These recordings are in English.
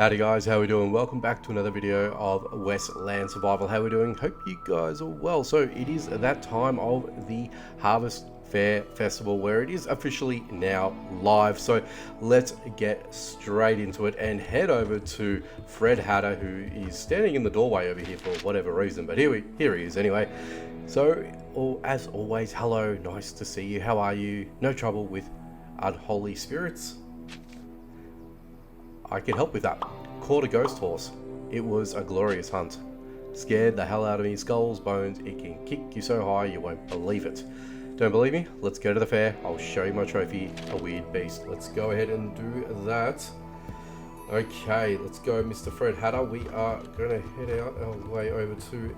Howdy guys, how we doing? Welcome back to another video of Westland Survival. How we doing? Hope you guys are well. So it is that time of the Harvest Fair Festival where it is officially now live. So let's get straight into it and head over to Fred Hatter, who is standing in the doorway over here for whatever reason, but here he is anyway. So as always, hello, nice to see you. How are you? No trouble with unholy spirits? I can help with that. Caught a ghost horse. It was a glorious hunt. Scared the hell out of me. Skulls, bones, it can kick you so high you won't believe it. Don't believe me? Let's go to the fair. I'll show you my trophy, a weird beast. Let's go ahead and do that. Okay, let's go, Mr. Fred Hatter. We are going to head out our way over to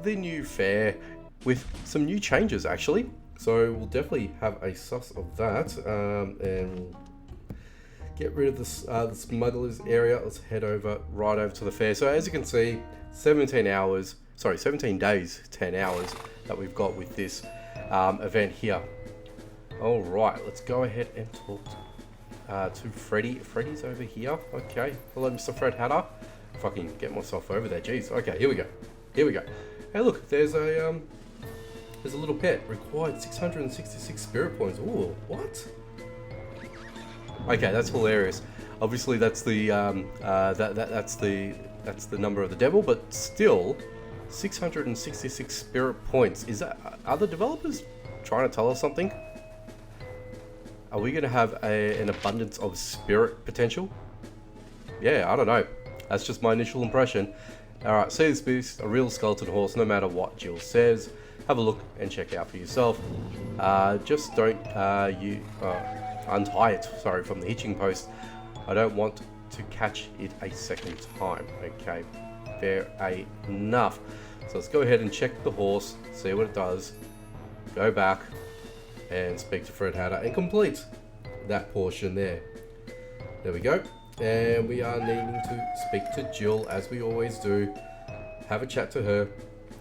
the new fair with some new changes, actually. So we'll definitely have a suss of that. And get rid of this the smugglers area. Let's head right over to the fair. So as you can see, 17 days, 10 hours that we've got with this event here. All right, let's go ahead and talk to Freddy. Freddy's over here. Okay, hello, Mr. Fred Hatter. If I can get myself over there, jeez. Okay, here we go. Hey, look, there's a little pet. Required 666 spirit points. Ooh, what? Okay, that's hilarious. Obviously, that's the that's the number of the devil, but still, 666 spirit points. Is that, are the developers trying to tell us something? Are we going to have an abundance of spirit potential? Yeah, I don't know. That's just my initial impression. All right, see this beast, a real skeleton horse. No matter what Jill says, have a look and check it out for yourself. Just don't untie it, from the hitching post. I don't want to catch it a second time. Okay, fair enough. So let's go ahead and check the horse, see what it does, go back and speak to Fred Hatter and complete that portion there. There we go. And we are needing to speak to Jill, as we always do. Have a chat to her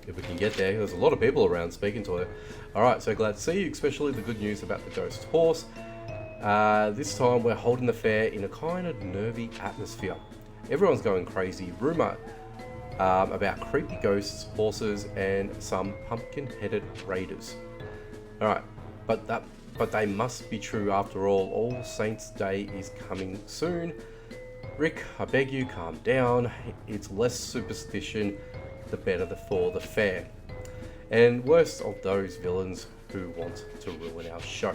if we can get there. There's a lot of people around speaking to her. Alright, so glad to see you, especially the good news about the ghost horse. This time we're holding the fair in a kind of nervy atmosphere. Everyone's going crazy. Rumour about creepy ghosts, horses, and some pumpkin-headed raiders. Alright, but they must be true after all. All Saints' Day is coming soon. Rick, I beg you, calm down. It's less superstition, the better for the fair. And worst of those villains who want to ruin our show.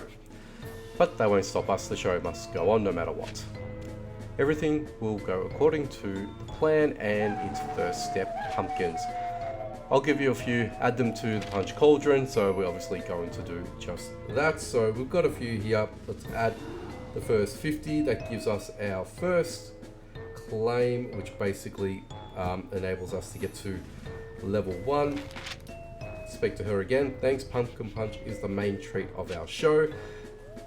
But they won't stop us, the show must go on no matter what. Everything will go according to the plan, and its first step, pumpkins. I'll give you a few, add them to the punch cauldron, so we're obviously going to do just that. So we've got a few here. Let's add the first 50. That gives us our first claim, which basically enables us to get to level 1. Speak to her again. Thanks, pumpkin punch is the main treat of our show.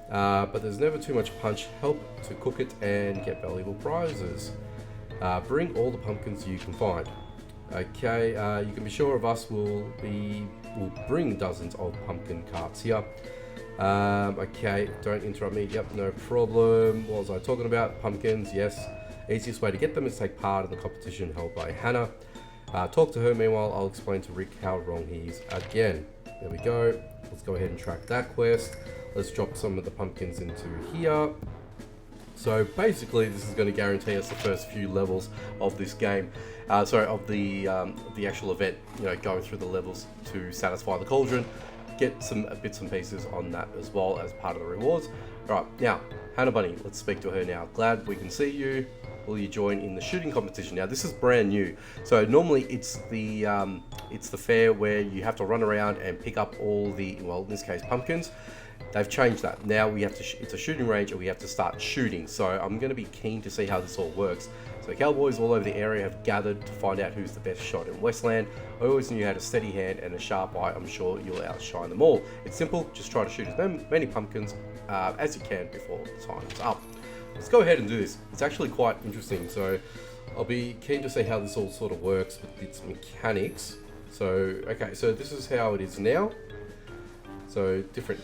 But there's never too much punch. Help to cook it and get valuable prizes. Bring all the pumpkins you can find. Okay, you can be sure of us. We'll bring dozens of pumpkin carts here. Okay, don't interrupt me. Yep, no problem. What was I talking about? Pumpkins, yes. Easiest way to get them is take part in the competition held by Hannah. Talk to her. Meanwhile, I'll explain to Rick how wrong he is again. There we go. Let's go ahead and track that quest. Let's drop some of the pumpkins into here. So basically, this is going to guarantee us the first few levels of this game. Of the actual event. You know, going through the levels to satisfy the cauldron. Get some bits and pieces on that as well as part of the rewards. All right, now Hannah Bunny. Let's speak to her now. Glad we can see you. Will you join in the shooting competition? Now this is brand new. So normally it's the fair where you have to run around and pick up all the, well, in this case, pumpkins. They've changed that. Now we have to. It's a shooting range, and we have to start shooting. So I'm going to be keen to see how this all works. So cowboys all over the area have gathered to find out who's the best shot in Westland. I always knew you had a steady hand and a sharp eye. I'm sure you'll outshine them all. It's simple. Just try to shoot as many pumpkins as you can before the time's up. Let's go ahead and do this. It's actually quite interesting. So I'll be keen to see how this all sort of works with its mechanics. So okay, so this is how it is now. So different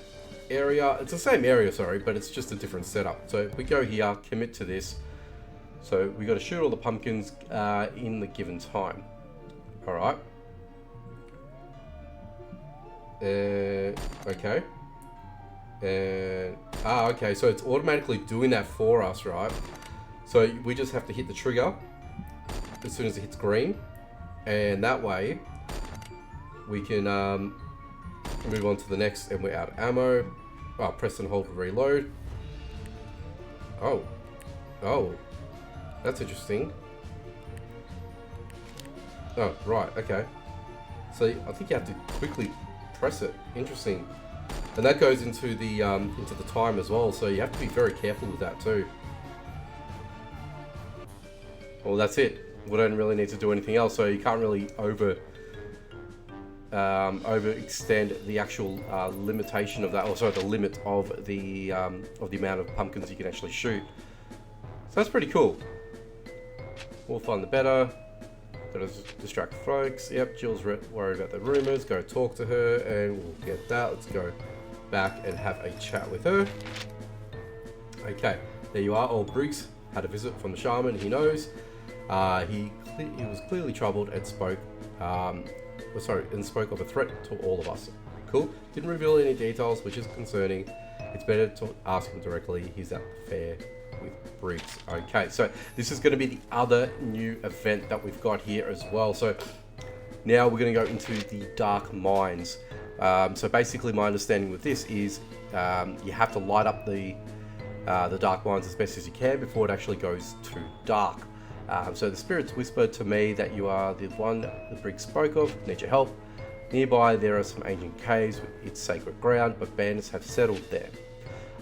area. It's the same area, sorry, but it's just a different setup. So if we go here, commit to this, So we got to shoot all the pumpkins in the given time. All right. Okay. And okay. So it's automatically doing that for us, right? So we just have to hit the trigger as soon as it hits green, and that way we can move on to the next. And we're out of ammo. Oh, press and hold to reload. Oh, that's interesting. Oh, right, okay. So I think you have to quickly press it. Interesting. And that goes into the time as well, so you have to be very careful with that too. Well, that's it. We don't really need to do anything else, so you can't really overextend the actual limitation of that, or sorry, the limit of the amount of pumpkins you can actually shoot. So that's pretty cool. More fun the better. Gotta distract folks. Yep, Jill's worried about the rumors. Go talk to her, and we'll get that. Let's go back and have a chat with her. Okay, there you are. Old Briggs had a visit from the shaman. He knows. He was clearly troubled and spoke. Spoke of a threat to all of us. Cool. Didn't reveal any details, which is concerning. It's better to ask him directly. He's at the fair with Briggs. Okay, so this is going to be the other new event that we've got here as well. So now we're going to go into the Dark Mines. So basically, my understanding with this is you have to light up the Dark Mines as best as you can before it actually goes too dark. So the spirits whispered to me that you are the one the Briggs spoke of. Need your help. Nearby there are some ancient caves. It's sacred ground, but bandits have settled there.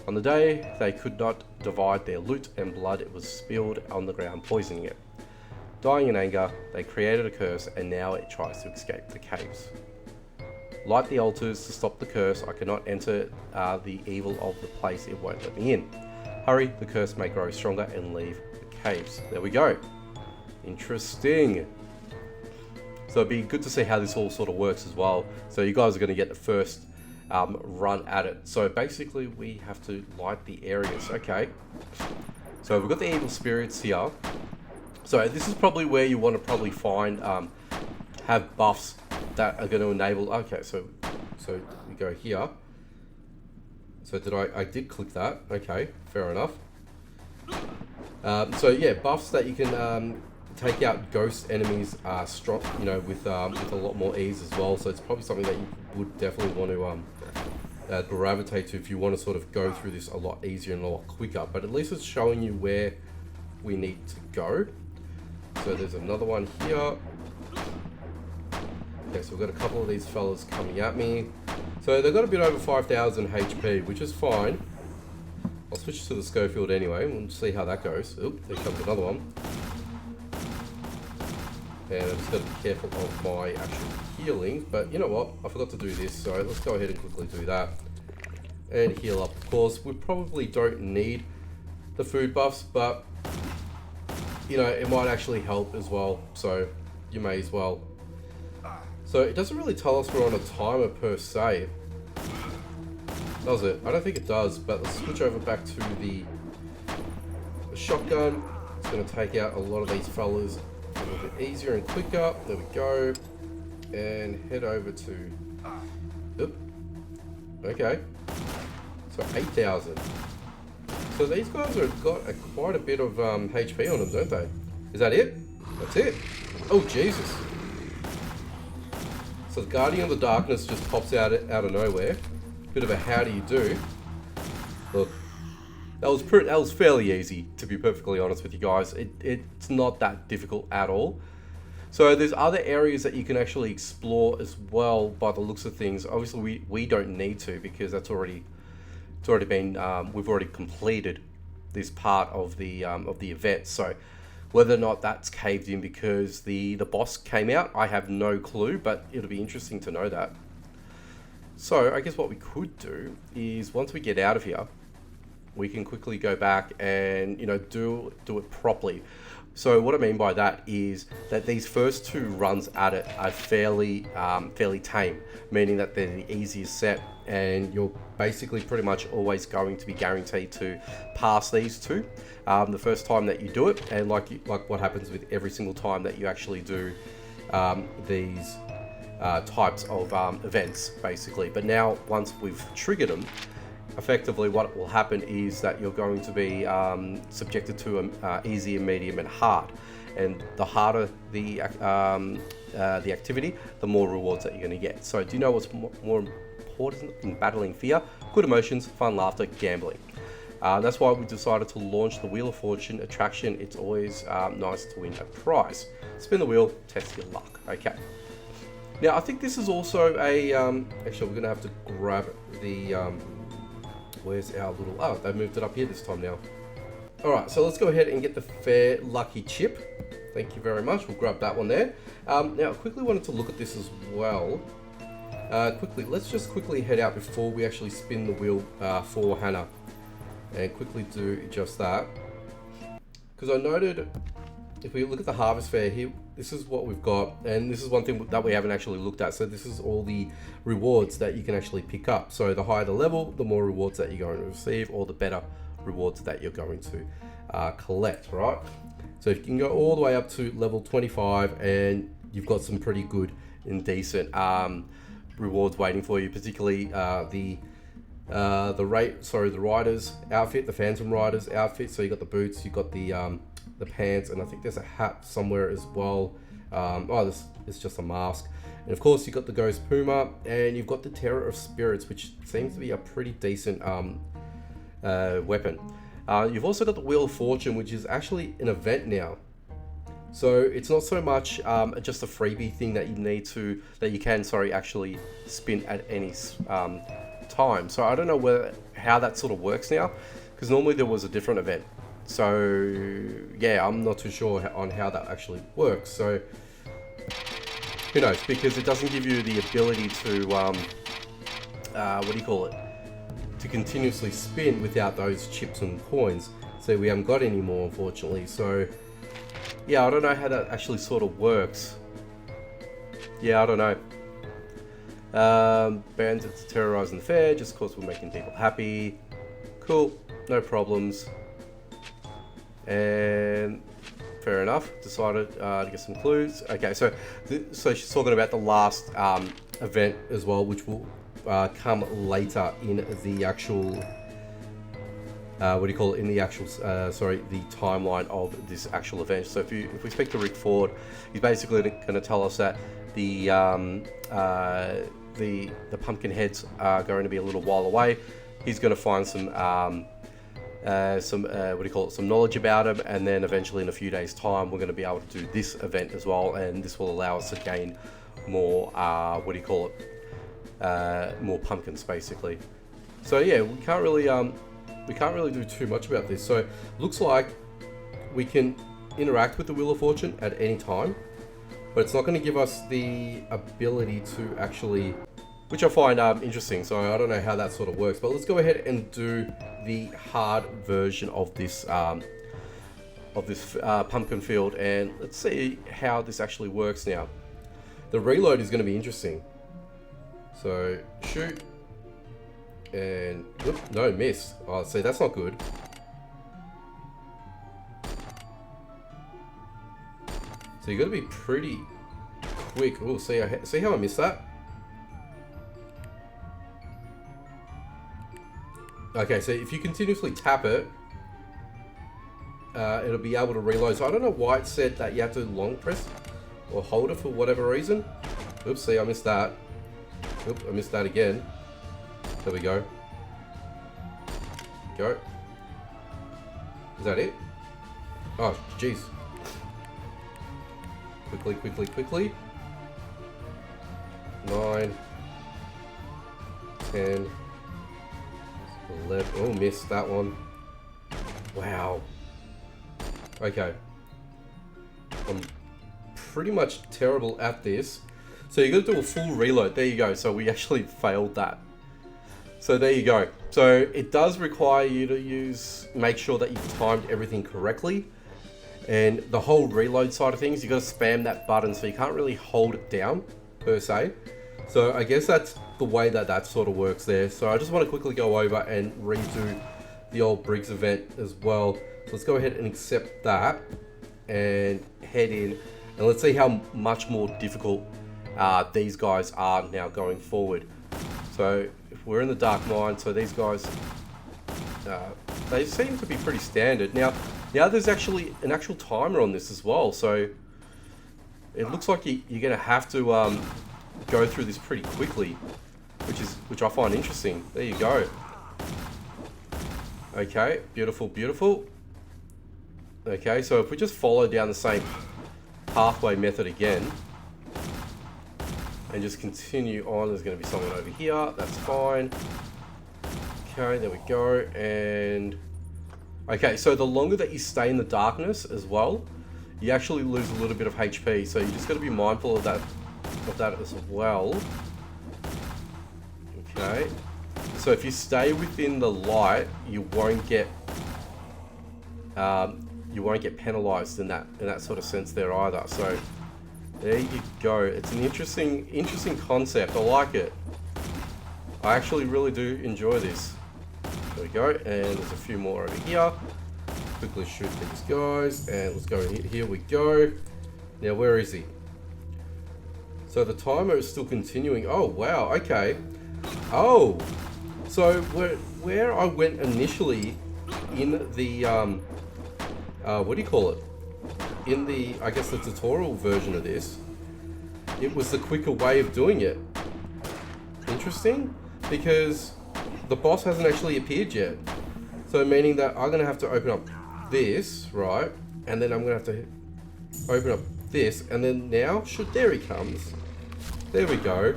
On the day they could not divide their loot, and blood was spilled on the ground, poisoning it. Dying in anger, they created a curse, and now it tries to escape the caves. Light the altars to stop the curse. I cannot enter the evil of the place. It won't let me in. Hurry, the curse may grow stronger and leave the caves. There we go. Interesting. So it'd be good to see how this all sort of works as well. So you guys are going to get the first run at it. So basically we have to light the areas. Okay. So we've got the evil spirits here. So this is probably where you want to probably find, have buffs that are going to enable, okay, so we go here. So I did click that. Okay, fair enough. So yeah, buffs that you can take out ghost enemies strong, with a lot more ease as well. So it's probably something that you would definitely want to gravitate to if you want to sort of go through this a lot easier and a lot quicker. But at least it's showing you where we need to go. So there's another one here. Okay, so we've got a couple of these fellas coming at me. So they've got a bit over 5,000 HP, which is fine. I'll switch to the Schofield anyway, and we'll see how that goes. Oop, there comes another one. And I've just got to be careful of my actual healing. But you know what? I forgot to do this, so let's go ahead and quickly do that. And heal up, of course. We probably don't need the food buffs, but it might actually help as well. So you may as well. So it doesn't really tell us we're on a timer per se, does it? I don't think it does, but let's switch over back to the shotgun. It's going to take out a lot of these fellas a little bit easier and quicker. There we go. And head over to... Oop. Okay. So 8,000. So these guys have got quite a bit of HP on them, don't they? Is that it? That's it. Oh, Jesus. So the Guardian of the Darkness just pops out of nowhere. Bit of a how do you do. Look, that was fairly easy, to be perfectly honest with you guys. It's not that difficult at all. So there's other areas that you can actually explore as well by the looks of things. Obviously we don't need to, because it's already been we've already completed this part of the event. So whether or not that's caved in because the boss came out, I have no clue, but it'll be interesting to know that. So I guess what we could do is, once we get out of here, we can quickly go back and, you know, do it properly. So what I mean by that is that these first 2 runs at it are fairly tame, meaning that they're the easiest set, and you're basically pretty much always going to be guaranteed to pass these 2 the first time that you do it, and like what happens with every single time that you actually do these types of events, basically. But now, once we've triggered them, effectively what will happen is that you're going to be subjected to easy, medium, and hard. And the harder the activity, the more rewards that you're going to get. So do you know what's more important in battling fear? Good emotions, fun, laughter, gambling. That's why we decided to launch the Wheel of Fortune attraction. It's always nice to win a prize. Spin the wheel, test your luck. Okay. Now I think this is also a actually we're going to have to grab the where's our little, oh, they moved it up here this time now. Alright, so let's go ahead and get the Fair Lucky chip. Thank you very much. We'll grab that one there. Now I quickly wanted to look at this as well. Let's just quickly head out before we actually spin the wheel for Hannah, and quickly do just that. Because I noted, if we look at the Harvest Fair here, this is what we've got, and this is one thing that we haven't actually looked at. So this is all the rewards that you can actually pick up. So the higher the level, the more rewards that you're going to receive, or the better rewards that you're going to collect, right? So if you can go all the way up to level 25, and you've got some pretty good and decent rewards waiting for you, particularly the rider's outfit, the Phantom Rider's outfit. So you got the boots, you got the pants, and I think there's a hat somewhere as well. This is just a mask. And of course, you've got the Ghost Puma, and you've got the Terror of Spirits, which seems to be a pretty decent weapon. You've also got the Wheel of Fortune, which is actually an event now. So it's not so much just a freebie thing that you can actually spin at any time. So I don't know how that sort of works now, because normally there was a different event. So yeah, I'm not too sure on how that actually works. So who knows? Because it doesn't give you the ability to to continuously spin without those chips and coins. So we haven't got any more, unfortunately. So yeah, I don't know how that actually sort of works. Yeah, I don't know. Bandits terrorizing the fair, just cause we're making people happy. Cool, no problems. And fair enough, decided to get some clues. Okay, so she's talking about the last event as well, which will come later in the actual in the actual the timeline of this actual event. So if we speak to Rick Ford, he's basically going to tell us that the pumpkin heads are going to be a little while away. He's going to find some knowledge about them, and then eventually in a few days time we're going to be able to do this event as well, and this will allow us to gain more more pumpkins, basically. So yeah, we can't really do too much about this. So looks like we can interact with the Wheel of Fortune at any time, but it's not going to give us the ability to actually, which I find interesting. So I don't know how that sort of works, but let's go ahead and do the hard version of this pumpkin field, and let's see how this actually works now. The reload is going to be interesting. So shoot, and no, miss. Oh, see, that's not good. So you got to be pretty quick. Oh, see how I missed that. Okay, so if you continuously tap it, it'll be able to reload. So I don't know why it said that you have to long press or hold it for whatever reason. Oops, see, I missed that. Oops, I missed that again. There we go. Go. Is that it? Oh, jeez. Quickly. 9, 10, 11. Oh, missed that one. Wow. Okay. I'm pretty much terrible at this. So you got to do a full reload. There you go. So we actually failed that. So there you go. So it does require you to make sure that you've timed everything correctly. And the whole reload side of things, you got to spam that button, so you can't really hold it down per se. So I guess that's the way that sort of works there. So I just want to quickly go over and redo the old Briggs event as well. So let's go ahead and accept that and head in, and let's see how much more difficult these guys are now going forward. So if we're in the Dark Mine, so these guys, they seem to be pretty standard. Now there's actually an actual timer on this as well, so it looks like you're going to have to go through this pretty quickly, which I find interesting. There you go. Okay, beautiful, beautiful. Okay, so if we just follow down the same pathway method again and just continue on, there's going to be someone over here. That's fine. Okay, there we go. And okay, so the longer that you stay in the darkness as well, you actually lose a little bit of HP. So you just got to be mindful of that as well. Okay, so if you stay within the light, you won't get penalized in that sort of sense there either. So there you go. It's an interesting concept. I like it. I actually really do enjoy this. There we go, and there's a few more over here. Quickly shoot these guys, and let's go. Here we go. Now, where is he? So the timer is still continuing. Oh, wow, okay. Oh, so where I went initially in the, what do you call it? In the, I guess the tutorial version of this, it was the quicker way of doing it. Interesting, because the boss hasn't actually appeared yet. So meaning that I'm gonna have to open up this, right? And then I'm gonna have to open up this, and then now, there he comes. There we go.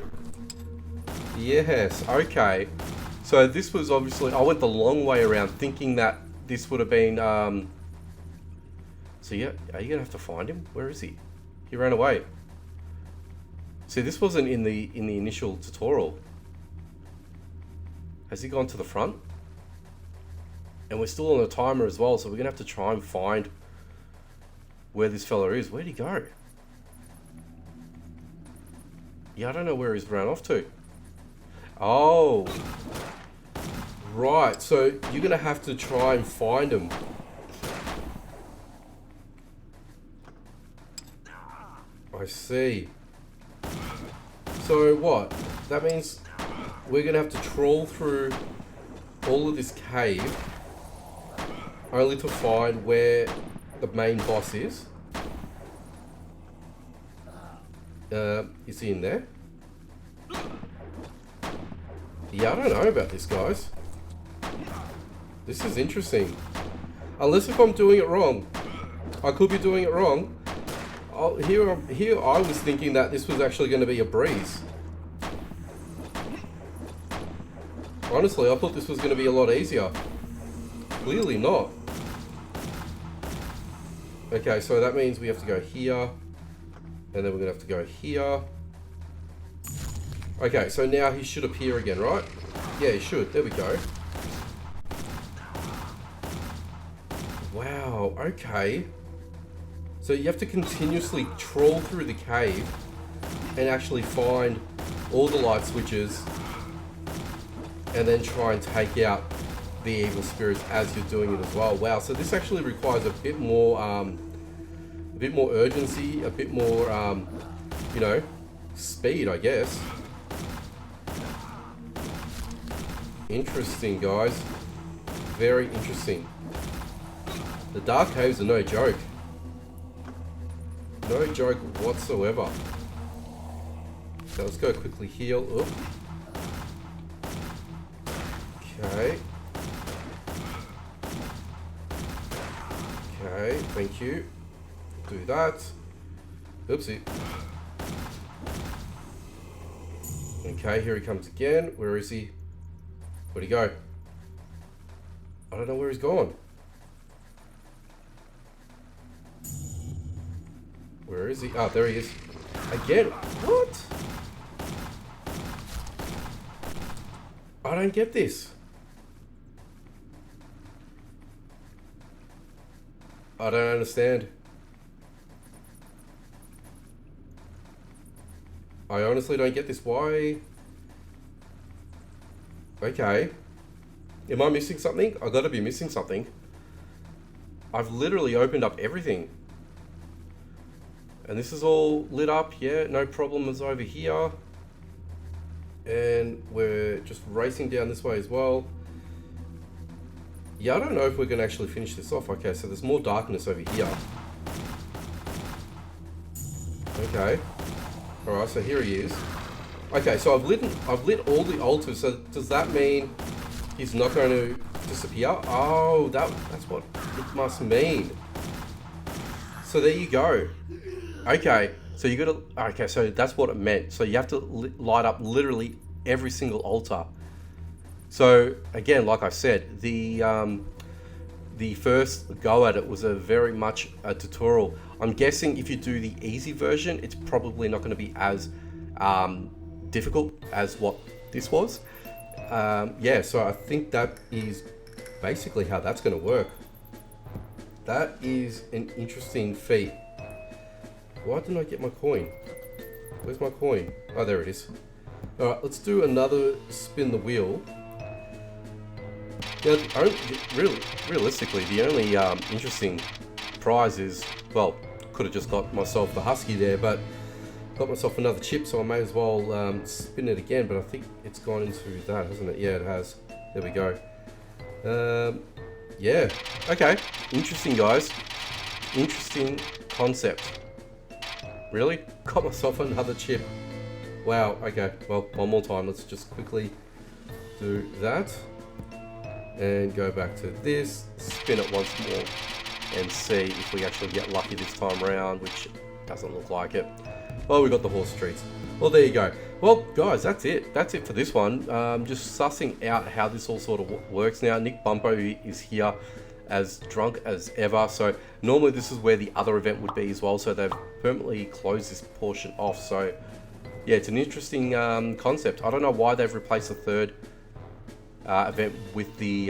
Yes, okay. So this was obviously, I went the long way around thinking that this would have been, so yeah, are you gonna have to find him? Where is he? He ran away. See, this wasn't in the initial tutorial. Has he gone to the front? And we're still on a timer as well, so we're gonna have to try and find where this fella is. Where'd he go? Yeah, I don't know where he's run off to. Oh, right. So you're gonna have to try and find him. I see. So what? That means we're gonna have to trawl through all of this cave only to find where the main boss is. Is he in there? Yeah, I don't know about this, guys. This is interesting. Unless if I'm doing it wrong. I could be doing it wrong. Here I was thinking that this was actually going to be a breeze. Honestly, I thought this was going to be a lot easier. Clearly not. Okay, so that means we have to go here. And then we're going to have to go here. Okay, so now he should appear again, right? Yeah, he should. There we go. Wow, okay. So you have to continuously trawl through the cave and actually find all the light switches and then try and take out the evil spirits as you're doing it as well. Wow, so this actually requires a bit more urgency, a bit more, you know, speed, I guess. Interesting, guys. Very interesting. The dark caves are no joke. No joke whatsoever. So let's go quickly heal. Oop. Okay. Okay, thank you. Do that. Oopsie. Okay, here he comes again. Where is he? Where'd he go? I don't know where he's gone. Where is he? Ah, there he is. Again? What? I don't get this. I don't understand. I honestly don't get this. Why? Okay. Am I missing something? I gotta be missing something. I've literally opened up everything. And this is all lit up, yeah, no problems over here. And we're just racing down this way as well. Yeah, I don't know if we're gonna actually finish this off. Okay, so there's more darkness over here. Okay. Alright, so here he is. Okay, so I've lit all the altars, so does that mean he's not going to disappear? Oh, that's what it must mean. So there you go. Okay, so you gotta, okay, so that's what it meant. So you have to light up literally every single altar. So again, like I said, the first go at it was a very much a tutorial. I'm guessing if you do the easy version, it's probably not going to be as difficult as what this was. Yeah, so I think that is basically how that's going to work. That is an interesting feat. Why didn't I get my coin? Where's my coin? Oh, there it is. Alright, let's do another spin the wheel. Now, realistically, the only interesting prize is, well, could have just got myself the husky there, but got myself another chip, so I may as well spin it again, but I think it's gone into that, hasn't it? Yeah, it has. There we go. Yeah, okay. Interesting, guys. Interesting concept. Really? Got myself another chip. Wow, okay. Well, one more time. Let's just quickly do that. And go back to this, spin it once more, and see if we actually get lucky this time around, which doesn't look like it. Well, we got the horse treats. Well, there you go. Well, guys, that's it. That's it for this one. Just sussing out how this all sort of works now. Nick Bumpo is here as drunk as ever. So normally this is where the other event would be as well. So they've permanently closed this portion off. So yeah, it's an interesting concept. I don't know why they've replaced the third event with the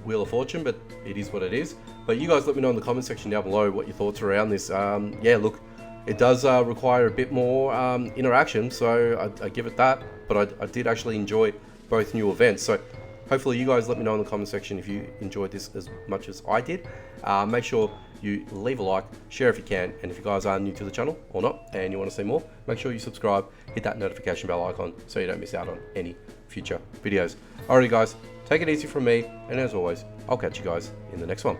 Wheel of Fortune, but it is what it is. But you guys let me know in the comment section down below what your thoughts are around this. Yeah, look, it does require a bit more interaction, so I give it that, but I did actually enjoy both new events. So hopefully you guys let me know in the comment section if you enjoyed this as much as I did. Make sure you leave a like, share if you can, and if you guys are new to the channel or not and you want to see more, make sure you subscribe, hit that notification bell icon so you don't miss out on any future videos. Alrighty guys, take it easy from me, and as always, I'll catch you guys in the next one.